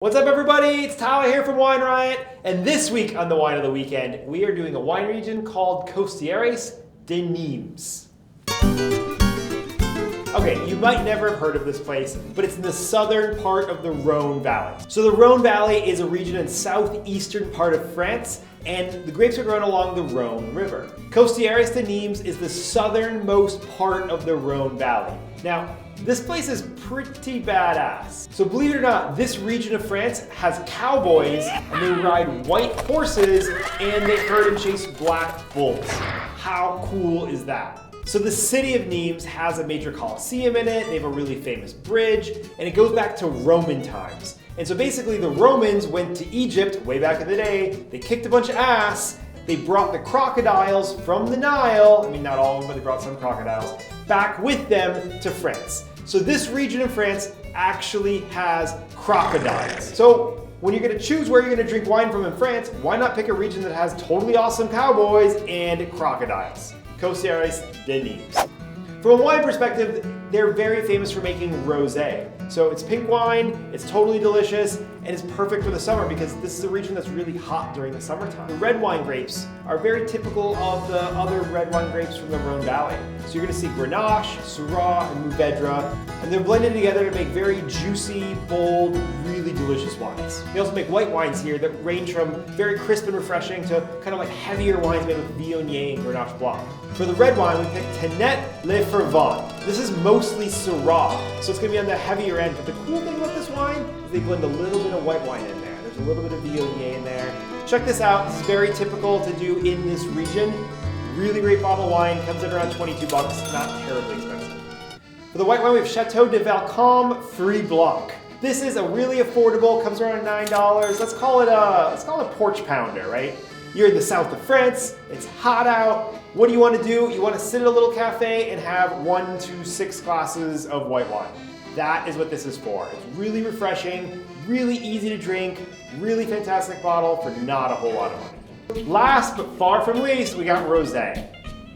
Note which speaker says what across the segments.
Speaker 1: What's up everybody, it's Tyler here from Wine Riot, and this week on the Wine of the Weekend, we are doing a wine region called Costieres de Nimes. Okay, you might never have heard of this place, but it's in the southern part of the Rhone Valley. So the Rhone Valley is a region in southeastern part of France, and the grapes are grown along the Rhone River. Costieres de Nimes is the southernmost part of the Rhone Valley. Now, this place is pretty badass. So believe it or not, this region of France has cowboys, and they ride white horses, and they herd and chase black bulls. How cool is that? So the city of Nimes has a major Colosseum in it, they have a really famous bridge, and it goes back to Roman times. And so basically the Romans went to Egypt way back in the day, they kicked a bunch of ass, they brought the crocodiles from the Nile, I mean not all of them, but they brought some crocodiles, back with them to France. So this region of France actually has crocodiles. So when you're gonna choose where you're gonna drink wine from in France, why not pick a region that has totally awesome cowboys and crocodiles? Costieres de Nimes. From a wine perspective, they're very famous for making rosé. So it's pink wine, it's totally delicious, and it's perfect for the summer because this is a region that's really hot during the summertime. The red wine grapes are very typical of the other red wine grapes from the Rhone Valley. So you're gonna see Grenache, Syrah, and Mourvedre, and they're blended together to make very juicy, bold, really delicious wines. They also make white wines here that range from very crisp and refreshing to kind of like heavier wines made with Viognier and Grenache Blanc. For the red wine, we picked Tenet Le Fervent. This is mostly Syrah, so it's gonna be on the heavier end, but the cool thing about this wine is they blend a little bit of white wine in there. There's a little bit of Viognier in there. Check this out, this is very typical to do in this region. Really great bottle of wine, comes in around 22 bucks, not terribly expensive. For the white wine, we have Chateau de Valcombe Fruit Blanc. This is a really affordable, comes around $9. Let's call it a porch pounder, right? You're in the south of France, it's hot out. What do you want to do? You want to sit at a little cafe and have 1 to 6 glasses of white wine. That is what this is for. It's really refreshing, really easy to drink, really fantastic bottle for not a whole lot of money. Last but far from least, we got rosé.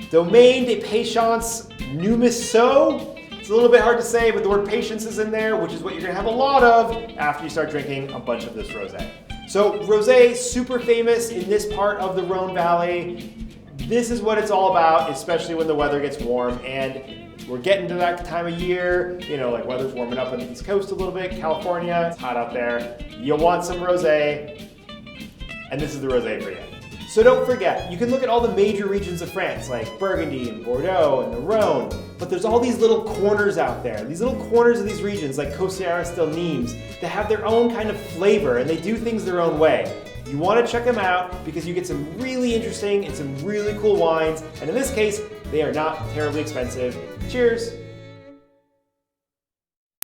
Speaker 1: Domaine de Patience Numiso. It's a little bit hard to say, but the word patience is in there, which is what you're gonna have a lot of after you start drinking a bunch of this rosé. So rosé, super famous in this part of the Rhone Valley. This is what it's all about, especially when the weather gets warm, and we're getting to that time of year, you know, like weather's warming up on the East Coast a little bit, California, it's hot out there. You'll want some rosé, and this is the rosé for you. So don't forget, you can look at all the major regions of France, like Burgundy and Bordeaux and the Rhone, but there's all these little corners out there, these little corners of these regions, like Costieres de Nimes, that have their own kind of flavor, and they do things their own way. You want to check them out because you get some really interesting and some really cool wines, and in this case, they are not terribly expensive. Cheers!